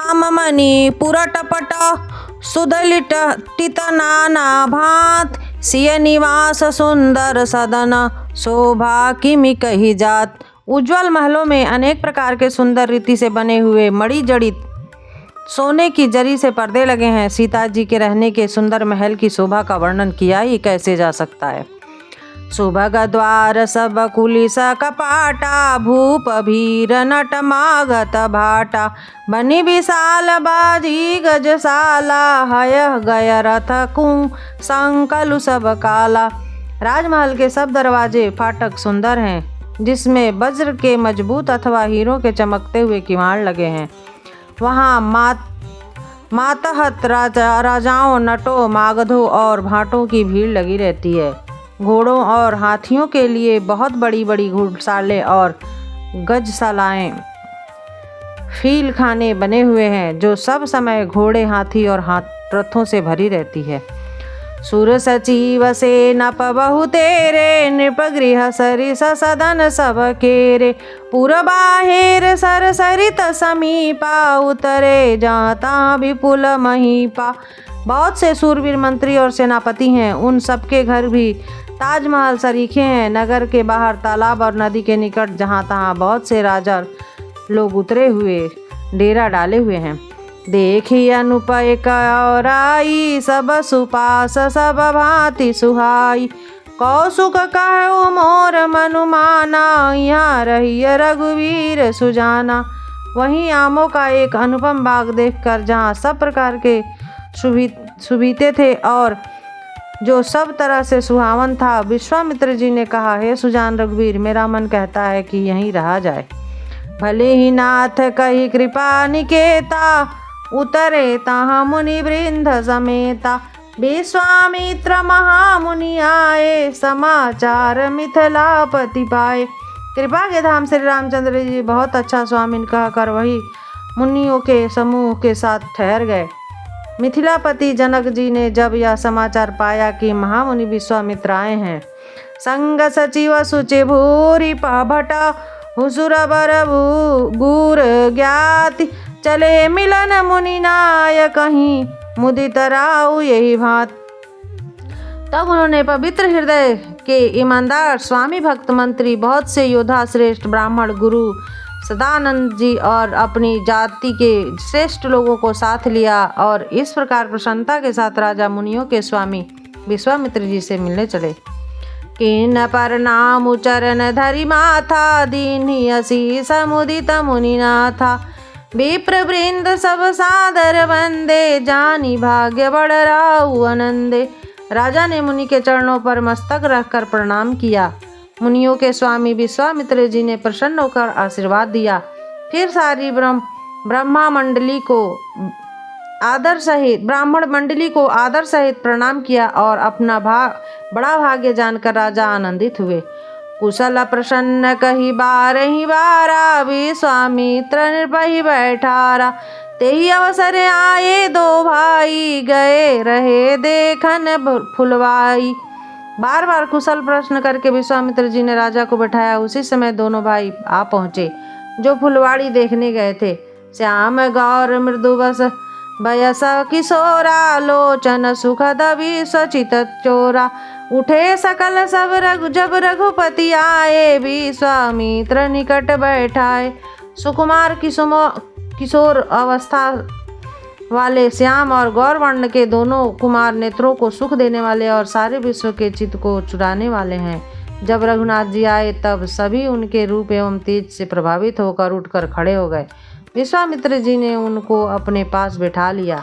आममणि पुरटपट सुधलिट टित नाना भांत सिय निवास सुंदर सदन शोभा किमि कही जात। उज्ज्वल महलों में अनेक प्रकार के सुंदर रीति से बने हुए मणि जड़ित सोने की जरी से पर्दे लगे हैं। सीता जी के रहने के सुंदर महल की शोभा का वर्णन किया ही कैसे जा सकता है। सुभग द्वार सब कुलिस कपाटा भूप भीर नट मागत भाटा बनी विशाल बाजी गजशाला हय गय रथ कुं संकलु सब काला। राजमहल के सब दरवाजे फाटक सुंदर हैं, जिसमें वज्र के मजबूत अथवा हीरों के चमकते हुए किवाड़ लगे हैं। वहाँ मातहत राजाओं नटों मागधों और भाटों की भीड़ लगी रहती है। घोड़ों और हाथियों के लिए बहुत बड़ी बड़ी घुड़सालें और गजशालाएं फील खाने बने हुए हैं, जो सब समय घोड़े हाथी और रथों से भरी रहती है। सुर सचिव से नप बहु तेरे नृपगृह सरिस सदन सब केरे पुर बाहिर सर सरित समीपा उतरे जाता विपुल महीपा। बहुत से सूरवीर मंत्री और सेनापति हैं, उन सबके घर भी ताजमहल सरीखे हैं। नगर के बाहर तालाब और नदी के निकट जहाँ तहाँ बहुत से राजा लोग उतरे हुए डेरा डाले हुए हैं। देखी अनुपय कराई सब सुपास सब भांति सुहाई कौसुक कहु मोर मनुमाना यहाँ रहिय रघुवीर सुजाना। वहीं आमों का एक अनुपम बाग देखकर जहाँ सब प्रकार के सुभीते थे और जो सब तरह से सुहावन था, विश्वामित्र जी ने कहा, हे सुजान रघुवीर, मेरा मन कहता है कि यहीं रहा जाए। भले ही नाथ कही कृपा निकेता उतरे तहाँ मुनि वृंद समेता विश्वामित्र महामुनि आए समाचार मिथिलापति पाए। कृपा के धाम श्री रामचंद्र जी बहुत अच्छा स्वामिन कहकर वही मुनियों के समूह के साथ ठहर गए। मिथिलापति जनक जी ने जब यह समाचार पाया कि महामुनि विश्वामित्र आए हैं, संग सचिव सुचि भूरि भट हुसुर बर गुर ज्ञाति चले मिलन मुनि नाय कहीं मुदित राउ यही भांत। तब उन्होंने पवित्र हृदय के ईमानदार स्वामी भक्त मंत्री बहुत से योद्धा श्रेष्ठ ब्राह्मण गुरु सदानंद जी और अपनी जाति के श्रेष्ठ लोगों को साथ लिया और इस प्रकार प्रसन्नता के साथ राजा मुनियों के स्वामी विश्वामित्र जी से मिलने चले। किन पर नाम चरण धरि माथा दीन्हि असी समुदित मुनिनाथा विप्र वृंद सब सादर वंदे जानी भाग्य बड़ राउ आनंदे। राजा ने मुनि के चरणों पर मस्तक रखकर प्रणाम किया। मुनियों के स्वामी विश्वामित्र जी ने प्रसन्न होकर आशीर्वाद दिया। फिर सारी ब्राह्मण मंडली को आदर सहित प्रणाम किया और अपना बड़ा भाग्य जानकर राजा आनंदित हुए। कुशल प्रसन्न कही बारही बारा विश्वामित्र नृपहि बैठारा तेहि अवसर आए दो भाई गए रहे देखन फुलवाई। बार बार कुशल प्रश्न करके विश्वामित्र जी ने राजा को बैठाया। उसी समय दोनों भाई आ पहुँचे जो फुलवाड़ी देखने गए थे। श्याम गौर मृदुवस बयस किशोरा लोचन सुखद विसचित चोरा उठे सकल सब जब रघुपति आए विश्वामित्र निकट बैठाए। सुकुमार किशोर अवस्था वाले श्याम और गौर वर्ण के दोनों कुमार नेत्रों को सुख देने वाले और सारे विश्व के चित्त को चुराने वाले हैं। जब रघुनाथ जी आए तब सभी उनके रूप एवं तेज से प्रभावित होकर उठकर खड़े हो गए। विश्वामित्र जी ने उनको अपने पास बैठा लिया।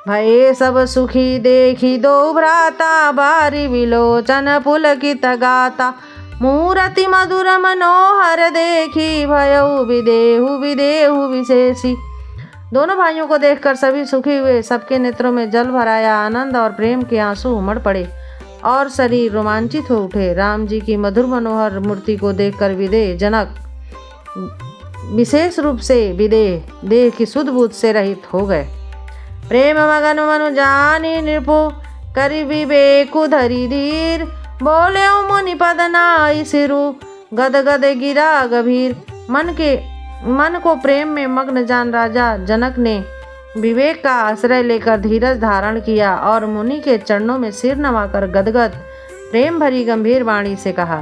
भये सब सुखी देखी दो भ्राता बारी विलोचन पुलकित गाता मूरति मधुर मनोहर देखी भयउ विदेहु विशेषी। दोनों भाइयों को देखकर सभी सुखी हुए। सबके नेत्रों में जल भराया। आनंद और प्रेम के आंसू उमड़ पड़े और शरीर रोमांचित हो उठे। राम जी की मधुर मनोहर मूर्ति को देखकर विदेह जनक विशेष रूप से विदेह देह की शुद्ध बुद्ध से रहित हो गए। प्रेम मगन मनु जानी नृपो करि विवेकु धरि धीर बोले मुनि पद नाई सिरु गद गद गिरा गभीर। मन के मन को प्रेम में मग्न जान राजा जनक ने विवेक का आश्रय लेकर धीरज धारण किया और मुनि के चरणों में सिर नवाकर गदगद प्रेम भरी गंभीर वाणी से कहा,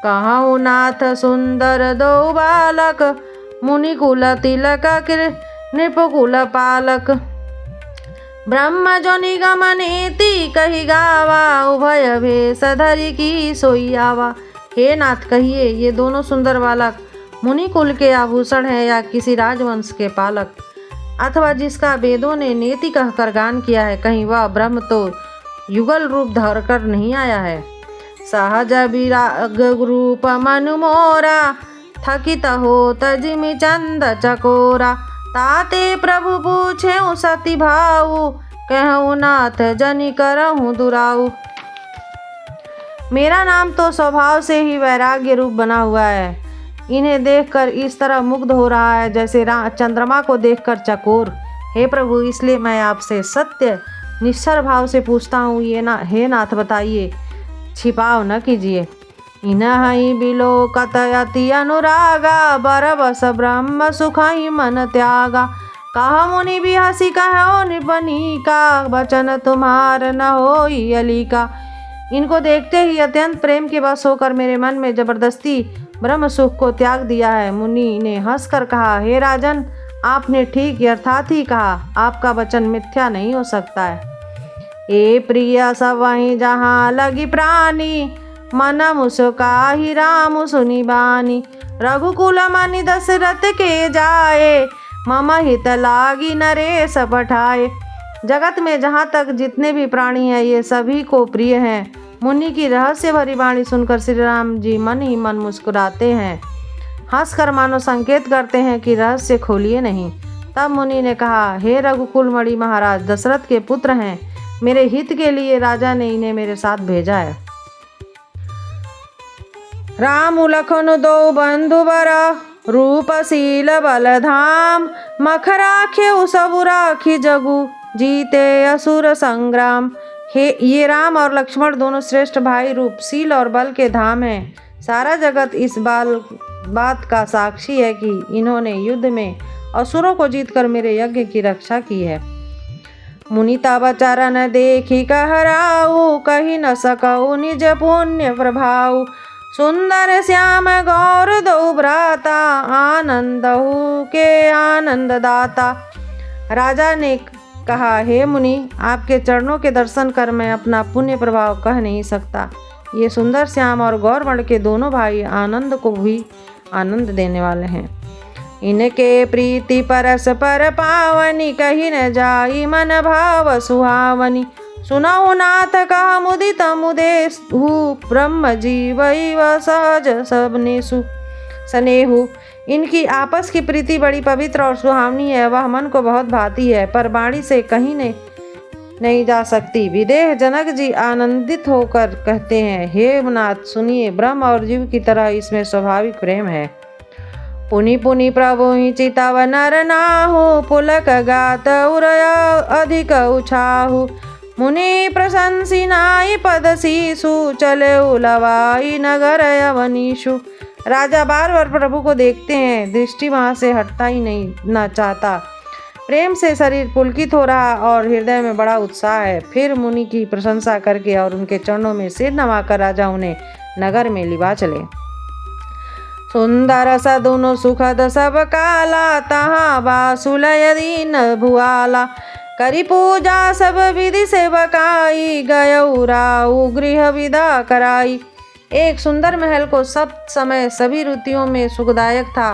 कहु नाथ सुंदर दो बालक, मुनि कुल तिलक नृपकुल पालक, ब्रह्म जो निगम नीति कही गावा, उभय भेष धरि की सोई आवा। हे नाथ, कहिए ये दोनों सुंदर बालक मुनि कुल के आभूषण हैं या किसी राजवंश के पालक, अथवा जिसका वेदों ने नेति कहकर गान किया है, कहीं वह ब्रह्म तो युगल रूप धरकर नहीं आया है। सहज विराग रूप मनु मोरा, थकित हो तजिमि चंद चकोरा, ताते प्रभु पूछे सती भाऊ, कहूँ नाथ जनि करहूँ दुराऊ। मेरा नाम तो स्वभाव से ही वैराग्य रूप बना हुआ है, इन्हें देखकर इस तरह मुग्ध हो रहा है जैसे चंद्रमा को देखकर चकोर। हे प्रभु, इसलिए मैं आपसे सत्य निश्चर भाव से पूछता हूँ, हे नाथ बताइए, छिपाव न कीजिए। इनहि बिलोकत अति अनुरागा, बरबस ब्रह्म सुखहि मन त्यागा, कहा मुनि बिहसी कहो निपनी का, वचन तुम्हार न होई अलीका। इनको देखते ही अत्यंत प्रेम के वश होकर मेरे मन में जबरदस्ती ब्रह्म सुख को त्याग दिया है। मुनि ने हंसकर कहा, हे राजन, आपने ठीक अर्थात ही कहा, आपका वचन मिथ्या नहीं हो सकता है। ए प्रिय सब वहीं जहाँ लगी प्राणी, मन मुस्काहि राम सुनि बानी, रघुकुल मनि दशरथ के जाए, मम हित लागी नरेश पठाए। जगत में जहाँ तक जितने भी प्राणी हैं ये सभी को प्रिय हैं। मुनि की रहस्य भरी वाणी सुनकर श्री राम जी मन ही मन मुस्कुराते हैं, हंसकर मानो संकेत करते हैं कि रहस्य खोलिए नहीं। तब मुनि ने कहा, हे रघुकुल मणि महाराज, दशरथ के पुत्र हैं, मेरे हित के लिए राजा ने इन्हें मेरे साथ भेजा है। राम लखन दो बंधु बर, रूपशील बलधाम, मख राखे सबु राखी जगु, जीते असुर संग्राम। हे ये राम और लक्ष्मण दोनों श्रेष्ठ भाई, रूपशील और बल के धाम हैं। सारा जगत इस बात का साक्षी है कि इन्होंने युद्ध में असुरों को जीतकर मेरे यज्ञ की रक्षा की है। मुनि तब चरण देखी कहराऊ, कही न सकऊ निज पुण्य प्रभाऊ, सुंदर श्याम गौर दो भ्राता, आनंदहु के आनंद दाता। राजा ने कहा, हे मुनि, आपके चरणों के दर्शन कर मैं अपना पुण्य प्रभाव कह नहीं सकता। ये सुंदर श्याम और गौरवर्ण के दोनों भाई आनंद को भी आनंद देने वाले हैं। इनके प्रीति परस पर पावनी, कही न जाई मन भाव सुहावनी, सुनऊ नाथ कहा मुदित मुदेहु, ब्रह्म जीवैव सहज सबनेषु स्नेहु। इनकी आपस की प्रीति बड़ी पवित्र और सुहावनी है, वह मन को बहुत भाती है, पर वाणी से कहीं नहीं जा सकती। विदेह जनक जी आनंदित होकर कहते हैं, हे नाथ सुनिए, ब्रह्म और जीव की तरह इसमें स्वाभाविक प्रेम है। पुनि पुनि प्रभु ही चितव नर नाहु, पुलक गात उरया अधिक उछाहु, मुनि प्रशंसी नाई पद शीशु, चले उलवाई नगर अवनीशु। राजा बार बार प्रभु को देखते हैं, दृष्टि वहाँ से हटता ही नहीं चाहता। प्रेम से शरीर पुलकित हो रहा और हृदय में बड़ा उत्साह है। फिर मुनि की प्रशंसा करके और उनके चरणों में सिर नवाकर राजा उन्हें नगर में लिवा चले। सुंदर सदुनु सुखद सब काला, तहाँ बासुलय दीन भुआला, करी पूजा सब विधि से बकाई, गयऊ राऊ गृह विदा कराई। एक सुंदर महल को सब समय सभी ऋतुओं में सुखदायक था,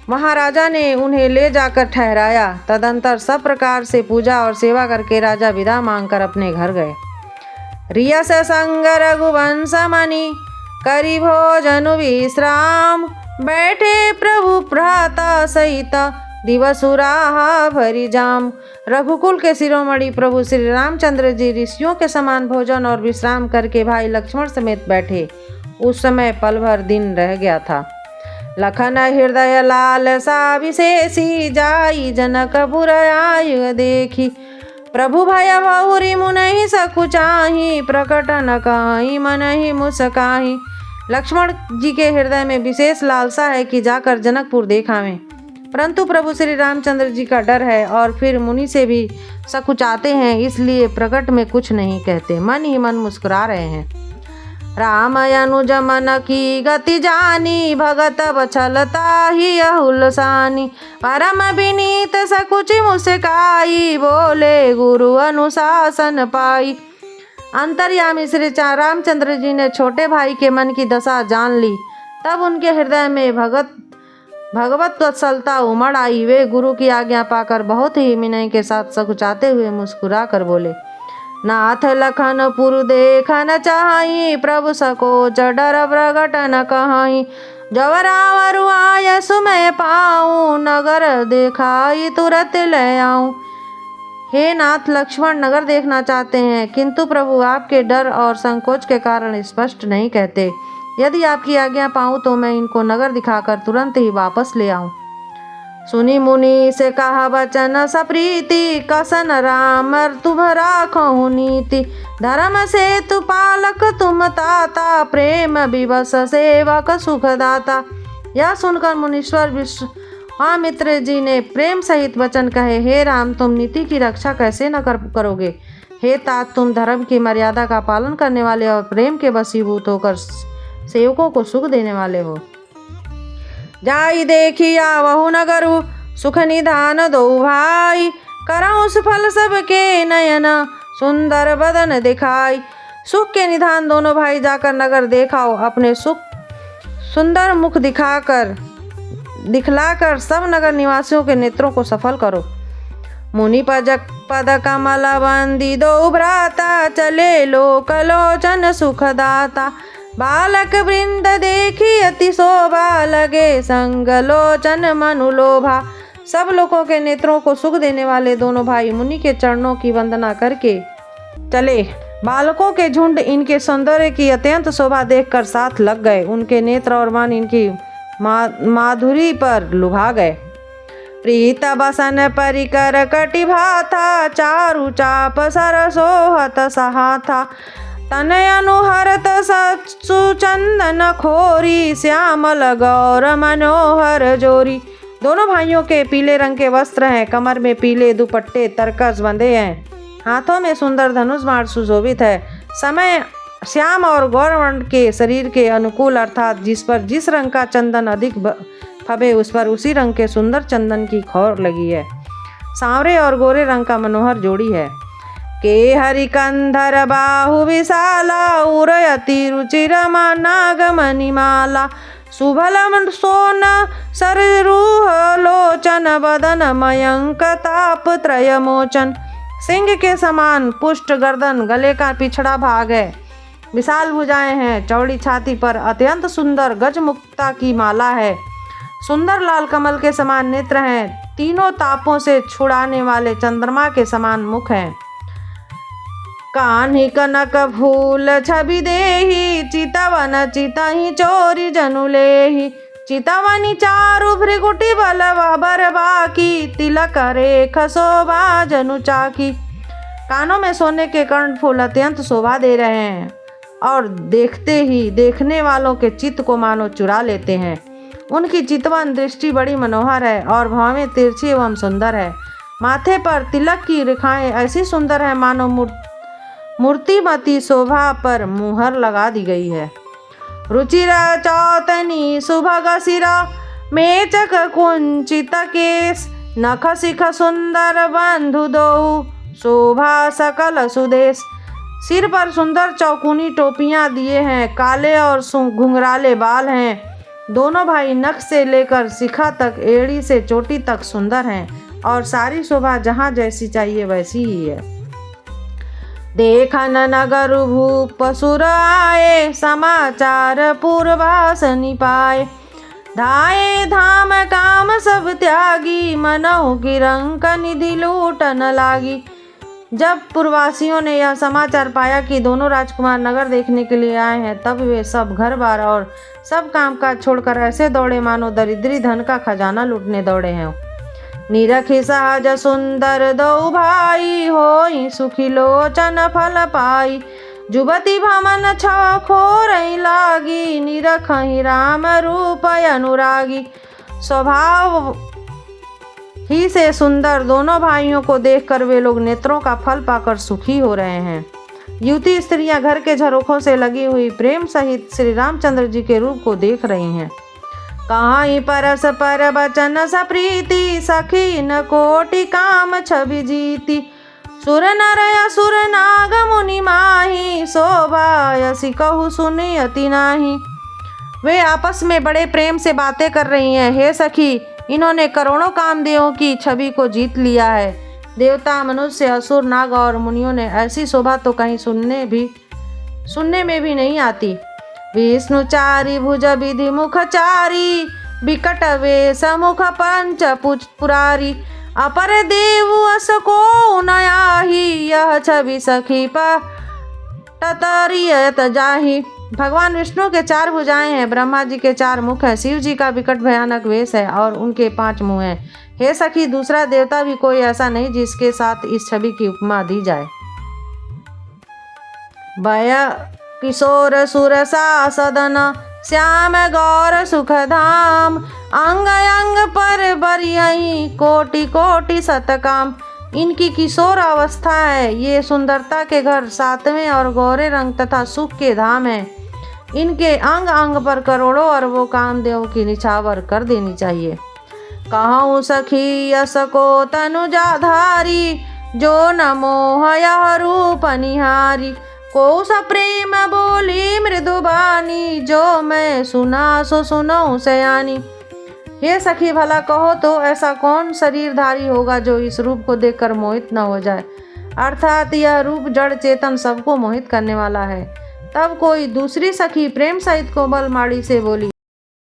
महाराजा ने उन्हें ले जाकर ठहराया। तदंतर सब प्रकार से पूजा और सेवा करके राजा विदा मांगकर अपने घर गए। रियस संग रघुवंश मणि, करी भोजन विश्राम, बैठे प्रभु भ्राता सहित, दिवसुराहा भरी जाम। रघुकुल के शिरोमणि प्रभु श्री रामचंद्र जी ऋषियों के समान भोजन और विश्राम करके भाई लक्ष्मण समेत बैठे। उस समय पल भर दिन रह गया था। लखन हृदय लाल सा विशेषी, जाई जनकपुर आयु देखी, प्रभु भय बहुरी मुनहि सकुचाही, प्रकट न काहि मनहि मुस्काही। लक्ष्मण जी के हृदय में विशेष लालसा है कि जाकर जनकपुर देखावें, परंतु प्रभु श्री रामचंद्र जी का डर है और फिर मुनि से भी सकुचाते हैं, इसलिए प्रकट में कुछ नहीं कहते, मन ही मन मुस्कुरा रहे हैं। राम अनुज मन की गति जानी, भगत बछलता ही अहुलसानी, परम विनीत सकुचि मुस्काई, बोले गुरु अनुशासन पाई। अंतर्यामी श्री रामचंद्र जी ने छोटे भाई के मन की दशा जान ली, तब उनके हृदय में भगवत वत्सलता उमड़ आई। वे गुरु की आज्ञा पाकर बहुत ही विनय के साथ सकुचाते हुए मुस्कुरा कर बोले, नाथ लखनपुर देखन चाहि, प्रभु सकोच डर प्रगट न कहाई, जब रावण आय सुमय पाऊँ, नगर देखाई तुरंत ले आऊँ। हे नाथ, लक्ष्मण नगर देखना चाहते हैं, किंतु प्रभु आपके डर और संकोच के कारण स्पष्ट नहीं कहते। यदि आपकी आज्ञा पाऊँ तो मैं इनको नगर दिखाकर तुरंत ही वापस ले आऊँ। सुनी मुनि से कहा वचन सप्रीति, कसन राम तुम राखो नीति, धर्म से तु पालक तुम ताता, प्रेम विवश सेवक सुखदाता। यह सुनकर मुनीश्वर विश्वामित्र जी ने प्रेम सहित वचन कहे, हे राम, तुम नीति की रक्षा कैसे न करोगे। हे तात, तुम धर्म की मर्यादा का पालन करने वाले और प्रेम के वशीभूत होकर सेवकों को सुख देने वाले हो। जाई देखिया वहु नगरु, सुख निधान दो भाई, करऊँ सुफल सबके नयन, सुंदर बदन दिखाई। सुख के निधान दोनों भाई जाकर नगर देखाओ, अपने सुंदर मुख दिखलाकर सब नगर निवासियों के नेत्रों को सफल करो। मुनि पद कमल बंदी दो भ्राता, चले लोकलोचन सुखदाता, बालक वृंद देखी अति शोभा, लगे संग लोचन मनु लोभा। सब लोगों के नेत्रों को सुख देने वाले दोनों भाई मुनि के चरणों की वंदना करके चले। बालकों के झुंड इनके सौंदर्य की अत्यंत शोभा देखकर साथ लग गए, उनके नेत्र और मन इनकी माधुरी पर लुभा गए। प्रीत बसन परिकर कटि भाथा, चारु चाप सरसोहत सहाथा, तनय अनुहरत सुचंदन खोरी, श्यामल गौर मनोहर जोरी। दोनों भाइयों के पीले रंग के वस्त्र हैं, कमर में पीले दुपट्टे तरकस बंधे हैं, हाथों में सुंदर धनुष बाण सुशोभित है। समय श्याम और गौरवर्ण के शरीर के अनुकूल, अर्थात जिस पर जिस रंग का चंदन अधिक फबे उस पर उसी रंग के सुंदर चंदन की खौर लगी है। सांवरे और गोरे रंग का मनोहर जोड़ी है। के हरिकंधर बाहु विशाला, उरयति रुचिर नागमणिमाला, सुभलम सोन सररूह लोचन, बदन मयंक ताप त्रय मोचन। सिंह के समान पुष्ट गर्दन, गले का पिछड़ा भाग है, विशाल भुजाएं हैं, चौड़ी छाती पर अत्यंत सुंदर गजमुक्ता की माला है, सुंदर लाल कमल के समान नेत्र हैं, तीनों तापों से छुड़ाने वाले चंद्रमा के समान मुख हैं। कान्ही कनक फूल छवि देही, चितवन चितहि चोरी जनु लेही, चितवनी चारु भृगुटी बलवा बरबाकी, तिलक रेख शोभा जनु चाकी। कानों में सोने के कर्णफूल अत्यंत शोभा दे रहे हैं और देखते ही देखने वालों के चित्त को मानो चुरा लेते हैं। उनकी चितवन दृष्टि बड़ी मनोहर है और भौहें तिरछी एवं सुंदर है। माथे पर तिलक की रेखाएं ऐसी सुंदर है मानो मूर्तिमती शोभा पर मुहर लगा दी गई है। रुचिर चौतनी सुभग सिरा, मेचक कुंचित केस, नख शिख सुंदर बंधु दो, शोभा सकल सुदेश। सिर पर सुंदर चौकुनी टोपियां दिए हैं, काले और घुंघराले बाल हैं। दोनों भाई नख से लेकर शिखा तक, एड़ी से चोटी तक सुंदर हैं और सारी शोभा जहाँ जैसी चाहिए वैसी ही है। देखन नगर भूप सुर आए, समाचार पूर्वासनि पाए, धाये धाम काम सब त्यागी, मनहु की रंक निधि लूटन लागी। जब पूर्ववासियों ने यह समाचार पाया कि दोनों राजकुमार नगर देखने के लिए आए हैं, तब वे सब घर बार और सब काम काज छोड़कर ऐसे दौड़े मानो दरिद्री धन का खजाना लूटने दौड़े हैं। निरखी सहज सुंदर दो भाई, होई सुखी लोचन फल पाई, जुबती भमन छव खोरई लागी, निरखहि राम रूप अनुरागी। स्वभाव ही से सुंदर दोनों भाइयों को देखकर वे लोग नेत्रों का फल पाकर सुखी हो रहे हैं। युवती स्त्रियां घर के झरोखों से लगी हुई प्रेम सहित श्री रामचंद्र जी के रूप को देख रही हैं। कहाँ परस पर बचन सप्रीति, सखी न कोटि काम छवि जीती। सुर नर असुर नाग मुनि माही, शोभा यसी कहु सुनि अति नाही। वे आपस में बड़े प्रेम से बातें कर रही हैं। हे सखी, इन्होंने करोड़ों कामदेवों की छवि को जीत लिया है। देवता, मनुष्य, असुर, नाग और मुनियों ने ऐसी शोभा तो कहीं सुनने में भी नहीं आती। विष्णुचारी भुज विधि मुखचारी, विकट वेश मुख पंच पुरारी। अपर देव अस को नयाही, यह छवि सखी पटतरियत जाही। भगवान विष्णु के 4 भुजाएं हैं, ब्रह्मा जी के 4 मुख हैं, शिव जी का विकट भयानक वेश है और उनके 5 मुंह हैं। हे सखी, दूसरा देवता भी कोई ऐसा नहीं जिसके साथ इस छवि की उपमा दी जाए। भय किशोर सुरसा सदन, श्याम गौर सुख धाम। अंग अंग पर बरियहि, कोटि कोटि सतकाम। इनकी किशोर अवस्था है। ये सुंदरता के घर 7वें और गौरे रंग तथा सुख के धाम है। इनके अंग अंग पर करोड़ों अरबों कामदेवों की निछावर कर देनी चाहिए। कहूँ सखी यस को तनुजाधारी, जो न मोह यह रूप निहारी। को सप्रेम बोली मृदुबानी, जो मैं सुना सो सुनऊँ सयानी। हे सखी, भला कहो तो ऐसा कौन शरीरधारी होगा जो इस रूप को देखकर मोहित न हो जाए। अर्थात यह रूप जड़ चेतन सबको मोहित करने वाला है। तब कोई दूसरी सखी प्रेम सहित कोमल माड़ी से बोली,